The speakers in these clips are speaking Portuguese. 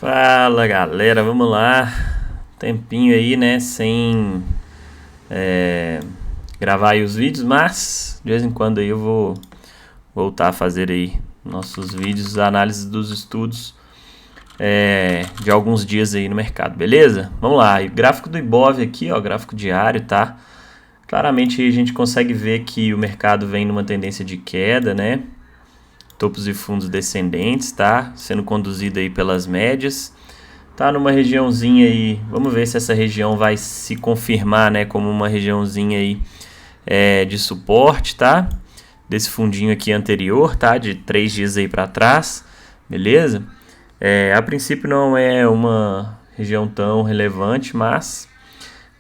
Fala galera, vamos lá. Tempinho aí, né? Sem é, gravar aí os vídeos, mas de vez em quando aí eu vou voltar a fazer aí nossos vídeos, análise dos estudos de alguns dias aí no mercado, beleza? Vamos lá, e o gráfico do Ibov aqui, ó, gráfico diário, tá? Claramente aí a gente consegue ver que o mercado vem numa tendência de queda, né? Topos e fundos descendentes, tá? Sendo conduzido aí pelas médias. Tá numa regiãozinha aí, vamos ver se essa região vai se confirmar, né, como uma regiãozinha aí de suporte, tá? Desse fundinho aqui anterior, tá? De 3 dias aí para trás, beleza? A princípio não é uma região tão relevante, mas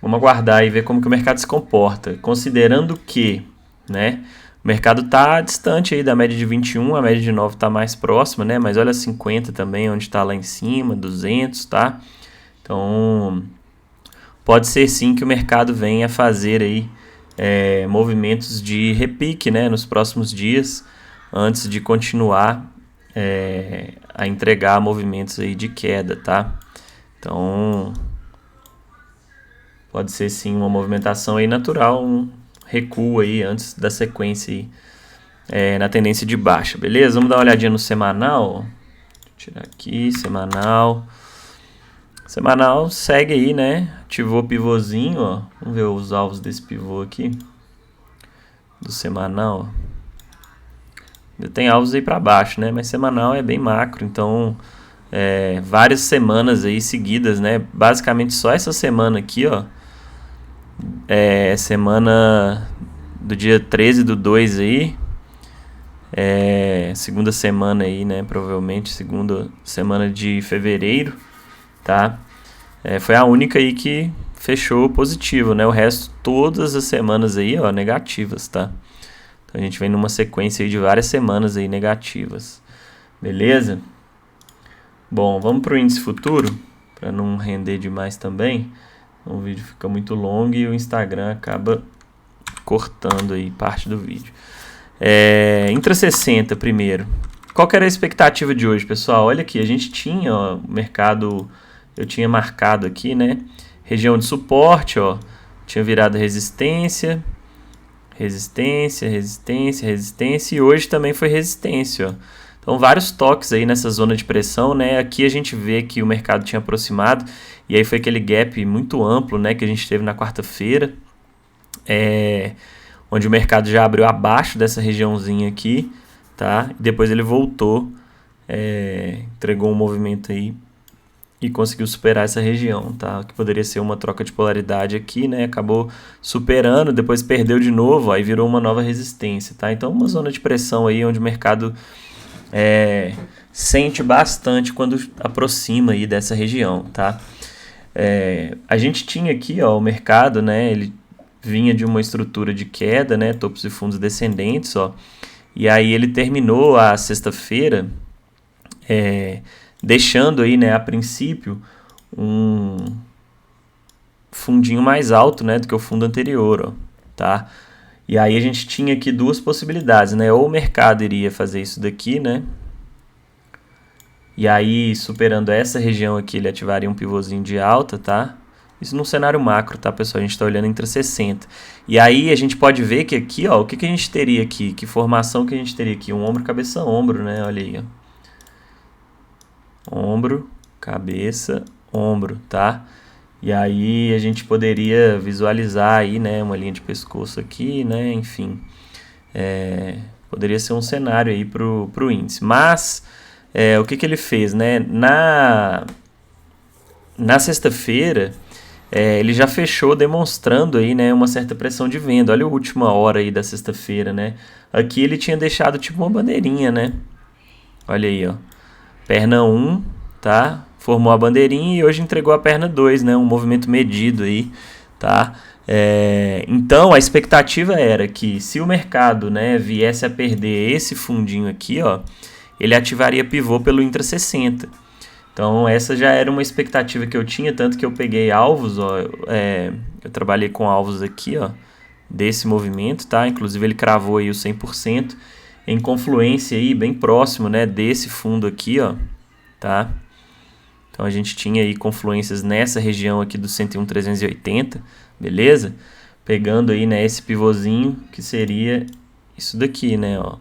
vamos aguardar e ver como que o mercado se comporta, considerando que, né, o mercado está distante aí da média de 21, a média de 9 está mais próxima, né? Mas olha 50 também, onde está lá em cima, 200, tá? Então, pode ser sim que o mercado venha fazer aí movimentos de repique, né? Nos próximos dias, antes de continuar a entregar movimentos aí de queda, tá? Então, pode ser sim uma movimentação aí natural, um recuo aí antes da sequência aí, na tendência de baixa, beleza? Vamos dar uma olhadinha no semanal. Vou tirar aqui, semanal. Semanal segue aí, né? Ativou o pivôzinho, ó. Vamos ver os alvos desse pivô aqui. Do semanal. Ainda tem alvos aí para baixo, né? Mas semanal é bem macro, então várias semanas aí seguidas, né? Basicamente só essa semana aqui, ó. Semana do dia 13 do 2 aí. Segunda semana aí, né? Provavelmente segunda semana de fevereiro, tá? Foi a única aí que fechou positivo, né? O resto, todas as semanas aí, ó, negativas, tá? Então a gente vem numa sequência aí de várias semanas aí negativas, beleza? Bom, vamos pro índice futuro, para não render demais também. O vídeo fica muito longo e o Instagram acaba cortando aí parte do vídeo. Intra 60 primeiro. Qual que era a expectativa de hoje, pessoal? Olha aqui, a gente tinha, ó, o mercado, eu tinha marcado aqui, né? Região de suporte, ó, tinha virado resistência, resistência, resistência, resistência, e hoje também foi resistência, ó. Então, vários toques aí nessa zona de pressão, né? Aqui a gente vê que o mercado tinha aproximado, e aí foi aquele gap muito amplo, né, que a gente teve na quarta-feira, onde o mercado já abriu abaixo dessa regiãozinha aqui, tá? E depois ele voltou, entregou um movimento aí e conseguiu superar essa região, tá? Que poderia ser uma troca de polaridade aqui, né? Acabou superando, depois perdeu de novo, aí virou uma nova resistência, tá? Então, uma zona de pressão aí onde o mercado sente bastante quando aproxima aí dessa região, tá? A gente tinha aqui, ó, o mercado, né? Ele vinha de uma estrutura de queda, né? Topos e fundos descendentes, ó. E aí ele terminou a sexta-feira deixando aí, né, a princípio, um fundinho mais alto, né, do que o fundo anterior, ó, tá? E aí a gente tinha aqui duas possibilidades, né? Ou o mercado iria fazer isso daqui, né? E aí, superando essa região aqui, ele ativaria um pivôzinho de alta, tá? Isso num cenário macro, tá, pessoal? A gente está olhando entre 60. E aí a gente pode ver que aqui, ó, o que a gente teria aqui? Que formação que a gente teria aqui? Um ombro, cabeça, ombro, né? Olha aí, ó. Ombro, cabeça, ombro, tá? E aí a gente poderia visualizar aí, né, uma linha de pescoço aqui, né, enfim. Poderia ser um cenário aí pro índice. Mas, o que ele fez, né? Na sexta-feira, ele já fechou demonstrando aí, né, uma certa pressão de venda. Olha a última hora aí da sexta-feira, né? Aqui ele tinha deixado tipo uma bandeirinha, né? Olha aí, ó. Perna 1, tá? Formou a bandeirinha e hoje entregou a perna 2, né? Um movimento medido aí, tá? Então, a expectativa era que se o mercado, né, viesse a perder esse fundinho aqui, ó, ele ativaria pivô pelo Intra 60. Então, essa já era uma expectativa que eu tinha, tanto que eu peguei alvos, ó, eu trabalhei com alvos aqui, ó, desse movimento, tá? Inclusive, ele cravou aí o 100%. Em confluência aí, bem próximo, né, desse fundo aqui, ó, tá? Então a gente tinha aí confluências nessa região aqui do 101,380, beleza? Pegando aí, né, esse pivôzinho que seria isso daqui, né, ó.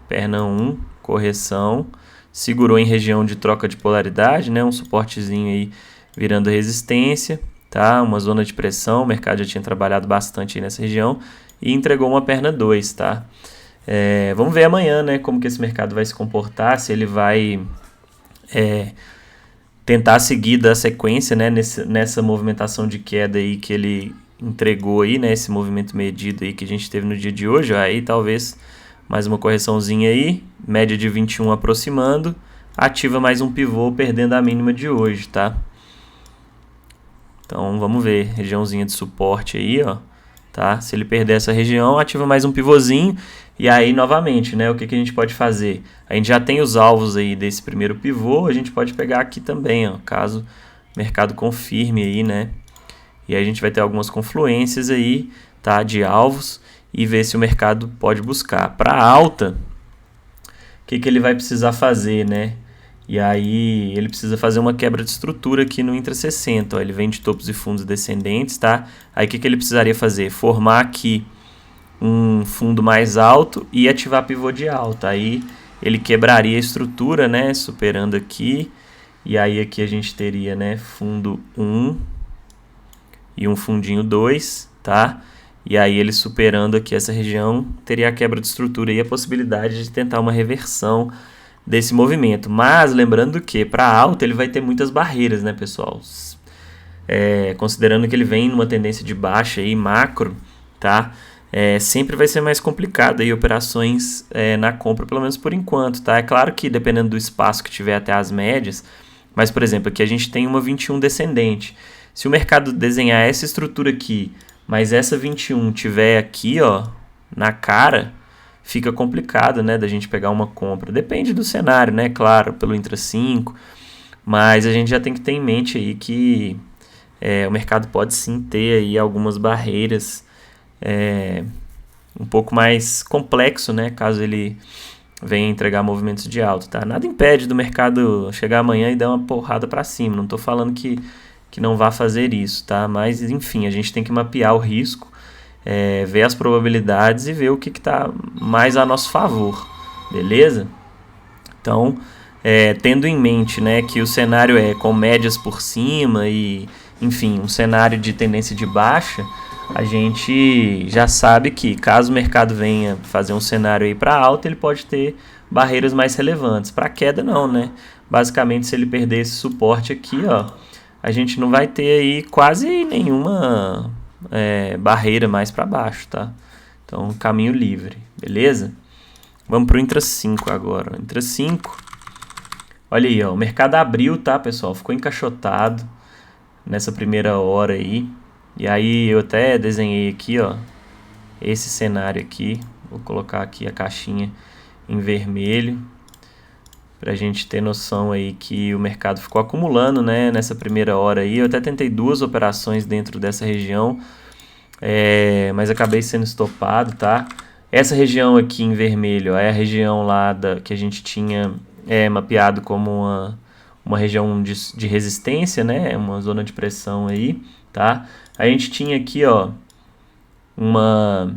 Perna 1, correção, segurou em região de troca de polaridade, né, um suportezinho aí virando resistência, tá? Uma zona de pressão, o mercado já tinha trabalhado bastante aí nessa região e entregou uma perna 2, tá? Vamos ver amanhã, né, como que esse mercado vai se comportar, se ele vai tentar seguir da sequência, né, nessa movimentação de queda aí que ele entregou aí, né, esse movimento medido aí que a gente teve no dia de hoje, ó, aí talvez mais uma correçãozinha aí, média de 21 aproximando, ativa mais um pivô perdendo a mínima de hoje, tá? Então vamos ver, regiãozinha de suporte aí, ó, tá? Se ele perder essa região, ativa mais um pivôzinho e aí novamente, né, o que a gente pode fazer? A gente já tem os alvos aí desse primeiro pivô, a gente pode pegar aqui também, ó, caso o mercado confirme aí, né? E aí a gente vai ter algumas confluências aí, tá, de alvos e ver se o mercado pode buscar. Para alta, o que ele vai precisar fazer, né? E aí ele precisa fazer uma quebra de estrutura aqui no Intra 60. Ó, ele vem de topos e fundos descendentes, tá? Aí o que ele precisaria fazer? Formar aqui um fundo mais alto e ativar pivô de alta. Aí ele quebraria a estrutura, né? Superando aqui. E aí aqui a gente teria, né, fundo 1 e um fundinho 2, tá? E aí ele superando aqui essa região, teria a quebra de estrutura e a possibilidade de tentar uma reversão desse movimento. Mas lembrando que para alta ele vai ter muitas barreiras, né, pessoal? Considerando que ele vem numa tendência de baixa aí, macro, tá? Sempre vai ser mais complicado aí operações na compra, pelo menos por enquanto, tá? É claro que dependendo do espaço que tiver até as médias, mas por exemplo, aqui a gente tem uma 21 descendente. Se o mercado desenhar essa estrutura aqui, mas essa 21 tiver aqui, ó, na cara, fica complicado, né, da gente pegar uma compra. Depende do cenário, né, claro, pelo Intra 5, mas a gente já tem que ter em mente aí que o mercado pode sim ter aí algumas barreiras um pouco mais complexo, né, caso ele venha entregar movimentos de alta, tá? Nada impede do mercado chegar amanhã e dar uma porrada para cima, não estou falando que não vá fazer isso, tá? Mas, enfim, a gente tem que mapear o risco, ver as probabilidades e ver o que está mais a nosso favor, beleza? Então, tendo em mente, né, que o cenário é com médias por cima e, enfim, um cenário de tendência de baixa, a gente já sabe que caso o mercado venha fazer um cenário aí para alta, ele pode ter barreiras mais relevantes. Para queda, não, né? Basicamente, se ele perder esse suporte aqui, ó, a gente não vai ter aí quase nenhuma barreira mais para baixo, tá? Então, caminho livre, beleza? Vamos para o Intra 5 agora. Intra 5, olha aí, ó, o mercado abriu, tá, pessoal? Ficou encaixotado nessa primeira hora aí. E aí eu até desenhei aqui, ó, esse cenário aqui. Vou colocar aqui a caixinha em vermelho, para a gente ter noção aí que o mercado ficou acumulando, né, nessa primeira hora aí. Eu até tentei 2 operações dentro dessa região, mas acabei sendo estopado, tá? Essa região aqui em vermelho é a região lá que a gente tinha mapeado como uma região de resistência, né, uma zona de pressão aí, tá? A gente tinha aqui, ó, uma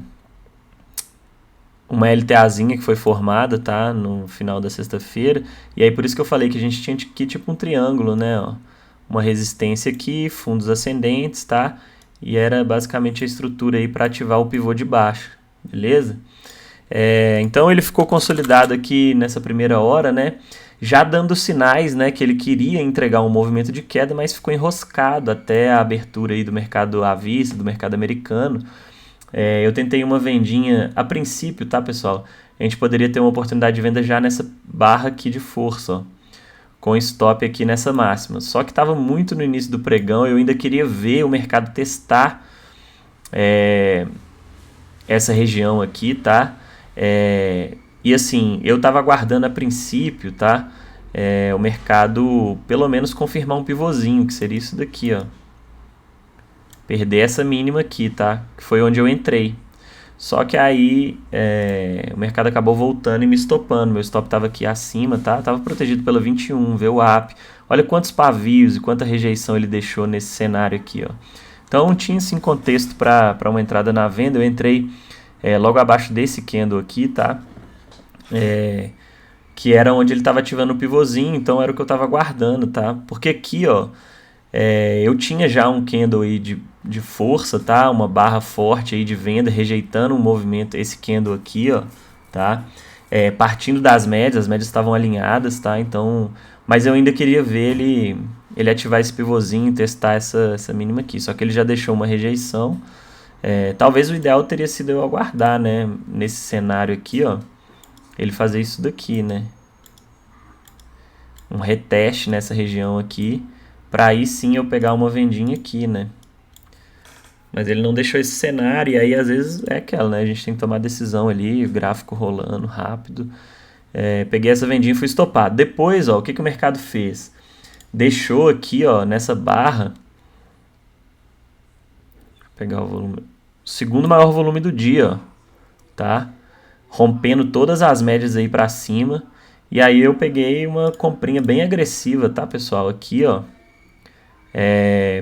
LTAzinha que foi formada, tá, no final da sexta-feira, e aí por isso que eu falei que a gente tinha aqui tipo um triângulo, né, ó, uma resistência aqui, fundos ascendentes, tá, e era basicamente a estrutura aí para ativar o pivô de baixo, beleza? Então ele ficou consolidado aqui nessa primeira hora, né, já dando sinais, né, que ele queria entregar um movimento de queda, mas ficou enroscado até a abertura aí do mercado à vista, do mercado americano. Eu tentei uma vendinha a princípio, tá, pessoal? A gente poderia ter uma oportunidade de venda já nessa barra aqui de força, ó, com stop aqui nessa máxima. Só que estava muito no início do pregão, eu ainda queria ver o mercado testar essa região aqui, tá? E assim, eu estava aguardando a princípio, tá? O mercado pelo menos confirmar um pivôzinho, que seria isso daqui, ó. Perder essa mínima aqui, tá? Que foi onde eu entrei. Só que aí o mercado acabou voltando e me estopando. Meu stop estava aqui acima, tá? Tava protegido pela 21, VWAP. Olha quantos pavios e quanta rejeição ele deixou nesse cenário aqui, ó. Então tinha sim contexto para uma entrada na venda. Eu entrei logo abaixo desse candle aqui, tá? Que era onde ele estava ativando o pivôzinho, então era o que eu estava aguardando, tá? Porque aqui, ó, eu tinha já um candle aí de força, tá? Uma barra forte aí de venda, rejeitando um movimento, esse candle aqui, ó, tá? Partindo das médias, as médias estavam alinhadas, tá? Então, mas eu ainda queria ver ele ativar esse pivôzinho, testar essa mínima aqui, só que ele já deixou uma rejeição. Talvez o ideal teria sido eu aguardar, né? Nesse cenário aqui, ó, ele fazer isso daqui, né? Um reteste nessa região aqui, para aí sim eu pegar uma vendinha aqui, né? Mas ele não deixou esse cenário, e aí às vezes é aquela, né? A gente tem que tomar decisão ali, o gráfico rolando rápido. Peguei essa vendinha e fui estopado. Depois, ó, o que o mercado fez? Deixou aqui, ó, nessa barra. Vou pegar o volume. Segundo maior volume do dia, ó, tá? Rompendo todas as médias aí para cima. E aí eu peguei uma comprinha bem agressiva, tá, pessoal? Aqui, ó.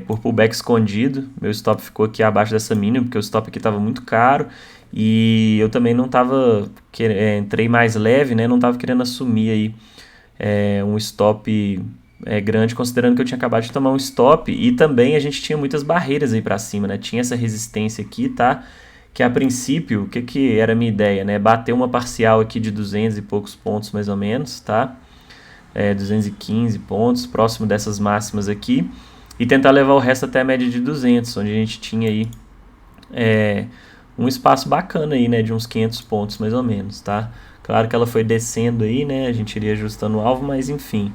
Por pullback escondido. Meu stop ficou aqui abaixo dessa mínima, porque o stop aqui estava muito caro. E eu também não estava... entrei mais leve, né? Não estava querendo assumir aí um stop grande, considerando que eu tinha acabado de tomar um stop. E também a gente tinha muitas barreiras aí para cima, né? Tinha essa resistência aqui, tá? Que a princípio, o que era a minha ideia, né? Bater uma parcial aqui de 200 e poucos pontos mais ou menos, tá? 215 pontos, próximo dessas máximas aqui. E tentar levar o resto até a média de 200, onde a gente tinha aí um espaço bacana aí, né? De uns 500 pontos mais ou menos, tá? Claro que ela foi descendo aí, né? A gente iria ajustando o alvo, mas enfim.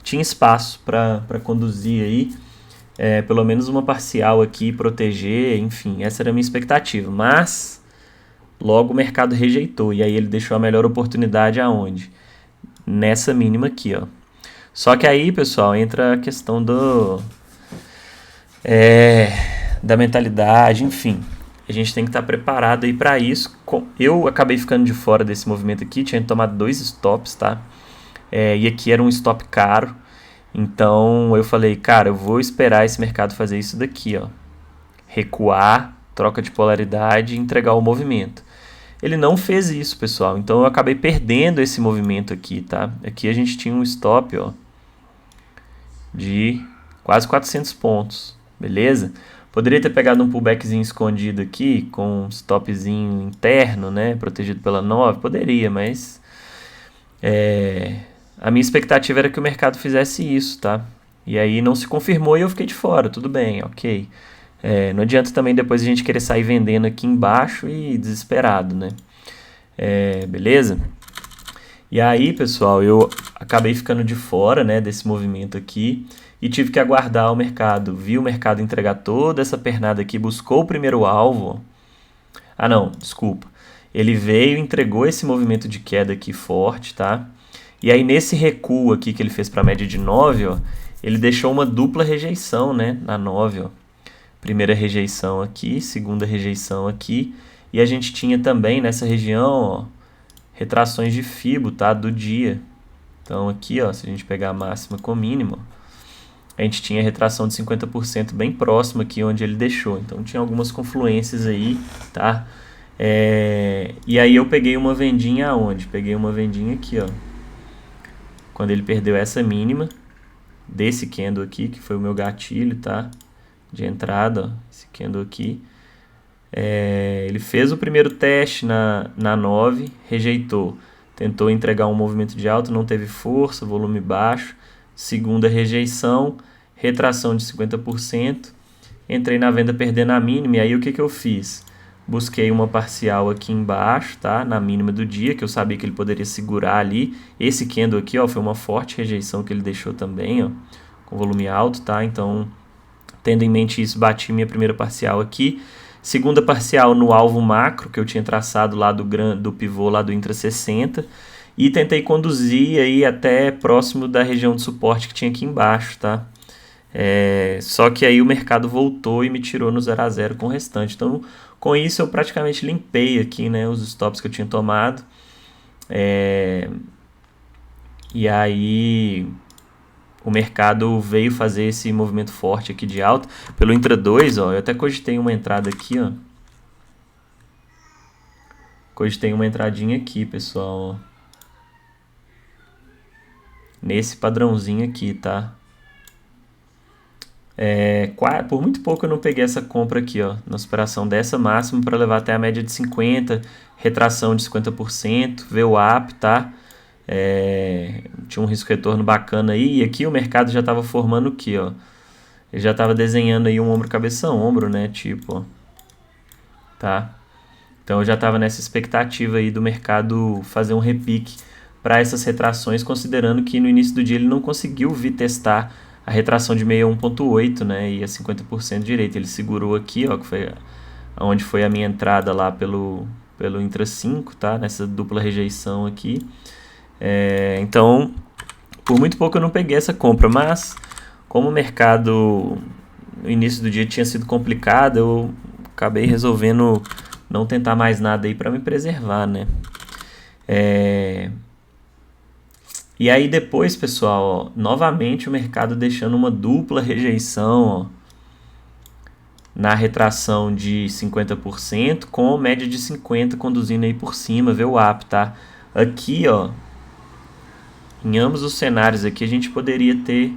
Tinha espaço para conduzir aí. Pelo menos uma parcial aqui, proteger, enfim, essa era a minha expectativa. Mas logo o mercado rejeitou, e aí ele deixou a melhor oportunidade aonde? Nessa mínima aqui, ó. Só que aí, pessoal, entra a questão da mentalidade, enfim. A gente tem que estar preparado aí para isso. Eu acabei ficando de fora desse movimento aqui, tinha tomado 2 stops, tá? E aqui era um stop caro. Então eu falei, cara, eu vou esperar esse mercado fazer isso daqui, ó. Recuar, troca de polaridade e entregar o movimento. Ele não fez isso, pessoal. Então eu acabei perdendo esse movimento aqui, tá? Aqui a gente tinha um stop, ó, de quase 400 pontos, beleza? Poderia ter pegado um pullbackzinho escondido aqui, com um stopzinho interno, né? Protegido pela 9, poderia, mas... a minha expectativa era que o mercado fizesse isso, tá? E aí não se confirmou e eu fiquei de fora, tudo bem, ok. Não adianta também depois a gente querer sair vendendo aqui embaixo e desesperado, né? Beleza? E aí, pessoal, eu acabei ficando de fora, né, desse movimento aqui e tive que aguardar o mercado. Vi o mercado entregar toda essa pernada aqui, buscou o primeiro alvo. Ah, não, desculpa. Ele veio e entregou esse movimento de queda aqui forte, tá? E aí nesse recuo aqui que ele fez para a média de 9, ó, ele deixou uma dupla rejeição, né, na 9, ó. Primeira rejeição aqui, segunda rejeição aqui. E a gente tinha também nessa região, ó, retrações de Fibo, tá, do dia. Então aqui, ó, se a gente pegar a máxima com mínima, a gente tinha retração de 50% bem próximo aqui onde ele deixou. Então tinha algumas confluências aí, tá? E aí eu peguei uma vendinha aonde? Peguei uma vendinha aqui, ó. Quando ele perdeu essa mínima desse candle aqui, que foi o meu gatilho, tá? De entrada, ó, esse candle aqui. Ele fez o primeiro teste na 9, rejeitou. Tentou entregar um movimento de alta, não teve força, volume baixo. Segunda rejeição, retração de 50%. Entrei na venda perdendo a mínima, e aí o que eu fiz? Busquei uma parcial aqui embaixo, tá? Na mínima do dia, que eu sabia que ele poderia segurar ali. Esse candle aqui, ó, foi uma forte rejeição que ele deixou também, ó, com volume alto, tá? Então, tendo em mente isso, bati minha primeira parcial aqui. Segunda parcial no alvo macro, que eu tinha traçado lá do pivô, lá do Intra 60. E tentei conduzir aí até próximo da região de suporte que tinha aqui embaixo, tá? Só que aí o mercado voltou e me tirou no 0 a 0 com o restante. Então, Com isso eu praticamente limpei aqui, né, os stops que eu tinha tomado. E aí o mercado veio fazer esse movimento forte aqui de alta. Pelo Intra 2, ó, eu até cogitei uma entrada aqui, ó. Cogitei uma entradinha aqui, pessoal, ó. Nesse padrãozinho aqui, tá? Por muito pouco eu não peguei essa compra aqui, ó, na superação dessa máxima para levar até a média de 50, retração de 50%, VWAP, tá? Tinha um risco retorno bacana aí, e aqui o mercado já estava formando o que, ó? Ele já estava desenhando aí um ombro-cabeção, ombro, né? Tipo, ó, tá? Então eu já estava nessa expectativa aí do mercado fazer um repique para essas retrações, considerando que no início do dia ele não conseguiu vir testar a retração de 61,8, né, e a 50% direito. Ele segurou aqui, ó, que foi onde foi a minha entrada lá pelo Intra 5, tá, nessa dupla rejeição aqui. Então, por muito pouco eu não peguei essa compra, mas como o mercado no início do dia tinha sido complicado, eu acabei resolvendo não tentar mais nada aí para me preservar, né. E aí depois, pessoal, ó, novamente o mercado deixando uma dupla rejeição, ó, na retração de 50%, com média de 50 conduzindo aí por cima, VWAP, tá? Aqui, ó, em ambos os cenários aqui a gente poderia ter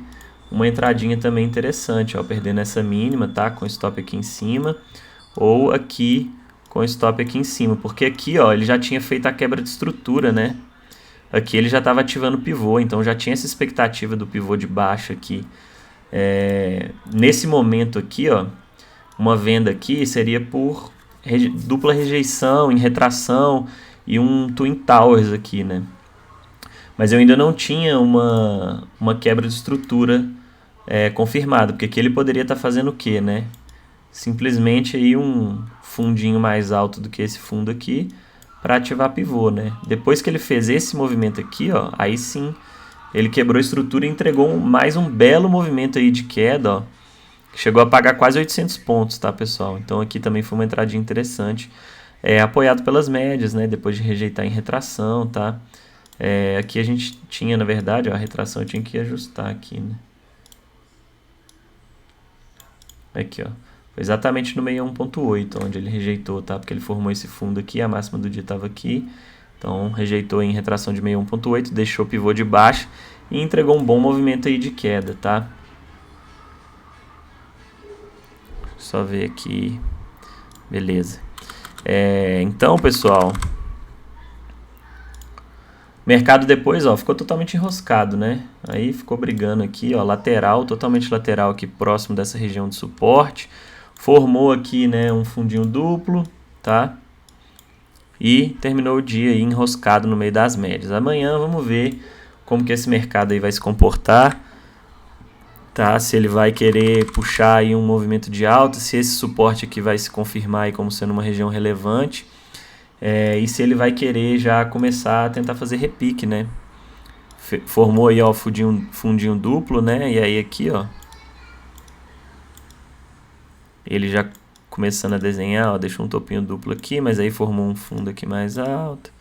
uma entradinha também interessante, ó, perdendo essa mínima, tá? Com stop aqui em cima, ou aqui com stop aqui em cima, porque aqui, ó, ele já tinha feito a quebra de estrutura, né? Aqui ele já estava ativando o pivô, então já tinha essa expectativa do pivô de baixo aqui. Nesse momento aqui, ó, uma venda aqui seria por dupla rejeição, em retração e um Twin Towers aqui, né? Mas eu ainda não tinha uma quebra de estrutura confirmada, porque aqui ele poderia estar fazendo o quê, né? Simplesmente aí um fundinho mais alto do que esse fundo aqui, para ativar pivô, né? Depois que ele fez esse movimento aqui, ó, aí sim ele quebrou a estrutura e entregou mais um belo movimento aí de queda, ó, que chegou a pagar quase 800 pontos, tá, pessoal? Então aqui também foi uma entradinha interessante, apoiado pelas médias, né? Depois de rejeitar em retração, tá? Aqui a gente tinha, na verdade, ó, a retração eu tinha que ajustar aqui, né? Aqui, ó. Foi exatamente no 61,8, onde ele rejeitou, tá? Porque ele formou esse fundo aqui, a máxima do dia estava aqui. Então, rejeitou em retração de 61,8, deixou o pivô de baixo e entregou um bom movimento aí de queda, tá? Só ver aqui. Beleza. Então, pessoal, mercado depois, ó, ficou totalmente enroscado, né? Aí ficou brigando aqui, ó, lateral, totalmente lateral aqui próximo dessa região de suporte. Formou aqui, né, um fundinho duplo, tá? E terminou o dia aí enroscado no meio das médias. Amanhã vamos ver como que esse mercado aí vai se comportar, tá? Se ele vai querer puxar aí um movimento de alta, se esse suporte aqui vai se confirmar aí como sendo uma região relevante, e se ele vai querer já começar a tentar fazer repique, né? Formou aí, ó, fundinho duplo, né? E aí aqui, ó, ele já começando a desenhar, ó, deixou um topinho duplo aqui, mas aí formou um fundo aqui mais alto.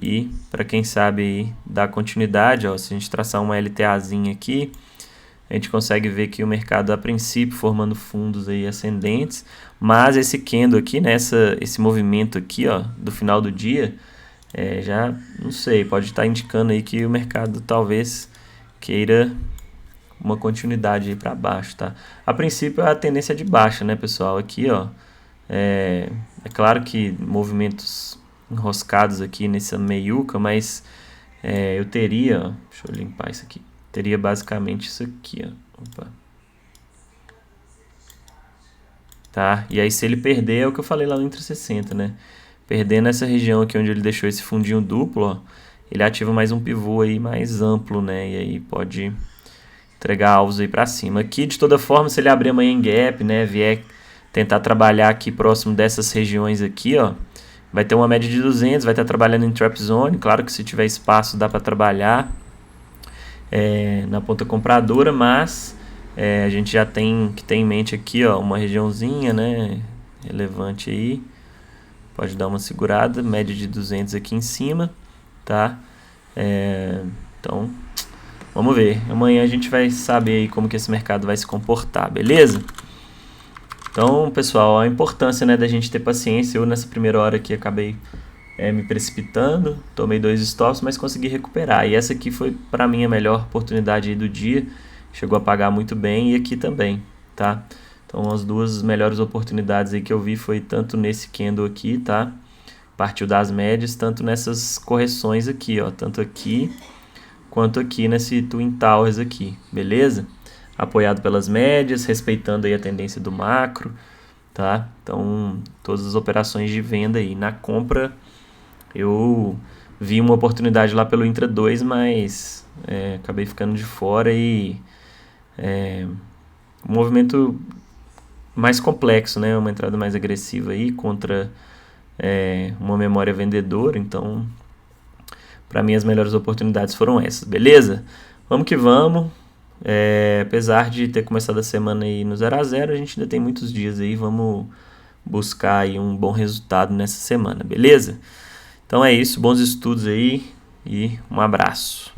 E para quem sabe dar continuidade, ó, se a gente traçar uma LTAzinha aqui, a gente consegue ver que o mercado a princípio formando fundos aí ascendentes, mas esse candle aqui, esse movimento aqui, ó, do final do dia, já não sei, pode estar indicando aí que o mercado talvez queira uma continuidade aí para baixo, tá? A princípio a tendência é de baixa, né, pessoal? Aqui, ó, é claro que movimentos enroscados aqui nessa meiuca, mas eu teria, ó, deixa eu limpar isso aqui, teria basicamente isso aqui, ó, opa. Tá? E aí se ele perder, é o que eu falei lá no Intra 60, né? Perdendo essa região aqui onde ele deixou esse fundinho duplo, ó, ele ativa mais um pivô aí mais amplo, né? E aí pode entregar alvos aí para cima. Aqui, de toda forma, se ele abrir amanhã em gap, né, vier tentar trabalhar aqui próximo dessas regiões aqui, ó, vai ter uma média de 200, vai estar trabalhando em trap zone. Claro que se tiver espaço dá para trabalhar na ponta compradora, mas a gente já tem que ter em mente aqui, ó, uma regiãozinha, né, relevante aí. Pode dar uma segurada, média de 200 aqui em cima, tá? Então, vamos ver. Amanhã a gente vai saber aí como que esse mercado vai se comportar, beleza? Então, pessoal, a importância, né, da gente ter paciência. Eu, nessa primeira hora aqui, acabei me precipitando, tomei 2 stops, mas consegui recuperar. E essa aqui foi, para mim, a melhor oportunidade aí do dia. Chegou a pagar muito bem e aqui também, tá? Então, as 2 melhores oportunidades aí que eu vi foi tanto nesse candle aqui, tá? Partiu das médias, tanto nessas correções aqui, ó, tanto aqui quanto aqui nesse Twin Towers aqui, beleza? Apoiado pelas médias, respeitando aí a tendência do macro, tá? Então, todas as operações de venda aí. Na compra, eu vi uma oportunidade lá pelo Intra 2, mas acabei ficando de fora e um movimento mais complexo, né? Uma entrada mais agressiva aí contra uma memória vendedora. Então, para mim, as melhores oportunidades foram essas, beleza? Vamos que vamos. Apesar de ter começado a semana aí no 0 a 0, a gente ainda tem muitos dias aí. Vamos buscar aí um bom resultado nessa semana, beleza? Então é isso, bons estudos aí e um abraço.